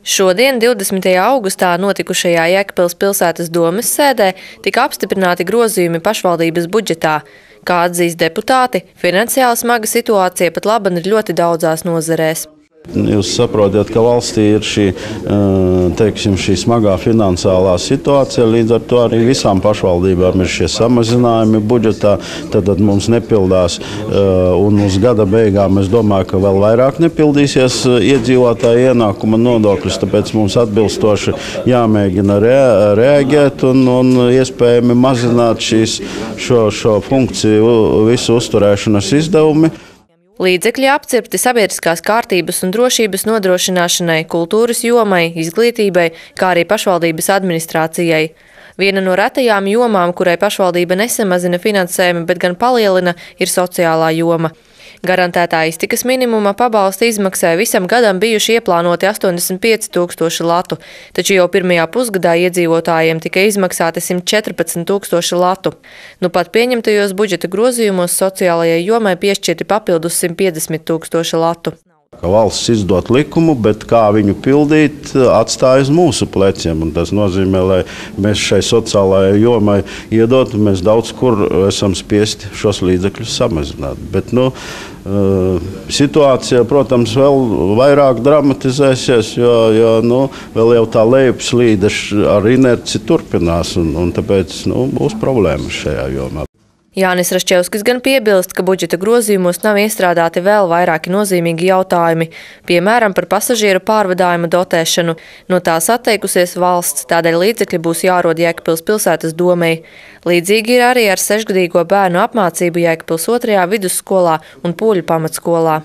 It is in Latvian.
Šodien, 20. augustā, notikušajā Jēkabpils pilsētas domes sēdē tika apstiprināti grozījumi pašvaldības budžetā. Kā atzīst deputāti, finansiāli smaga situācija pat laban ir ļoti daudzās nozarēs. Jūs saprotat, ka valstī ir šī smagā finansiālā situācija, līdz ar to arī visām pašvaldībām ir šie samazinājumi budžetā, tad mums nepildās, un uz gada beigām es domāju, ka vēl vairāk nepildīsies iedzīvotāju ienākuma nodokļus, tāpēc mums atbilstoši jāmēģina reaģēt un iespējami mazināt šo funkciju visu uzturēšanas izdevumi. Līdzekļi apcirpti sabiedriskās kārtības un drošības nodrošināšanai, kultūras jomai, izglītībai, kā arī pašvaldības administrācijai. Viena no retajām jomām, kurai pašvaldība nesamazina finansējumu, bet gan palielina, ir sociālā joma. Garantētā iztikas minimuma pabalsta izmaksai visam gadam bijuši ieplānoti 85 000 latu, taču jau pirmajā pusgadā iedzīvotājiem tika izmaksāti 114 000 latu. Nu pat pieņemtajos budžeta grozījumos sociālajai jomai piešķirti papildus 150 000 latu. Valsts izdod likumu, bet kā viņu pildīt, atstāj uz mūsu pleciem. Un tas nozīmē, lai mēs šai sociālajai jomai iedotu, mēs daudz kur esam spiesti šos līdzekļus samazināt. Bet, situācija, protams, vēl vairāk dramatizēsies, jo vēl jau tā lejupslīde ar inerci turpinās, un tāpēc būs problēmas šajā jomā. Jānis Raščevskis gan piebilst, ka budžeta grozījumos nav iestrādāti vēl vairāki nozīmīgi jautājumi, piemēram, par pasažieru pārvadājumu dotēšanu. No tās atteikusies valsts, tādēļ līdzekļi būs jārod Jēkabpils pilsētas domei. Līdzīgi ir arī ar 6-gadīgo bērnu apmācību Jēkabpils 2. vidusskolā un Pūļu pamatskolā.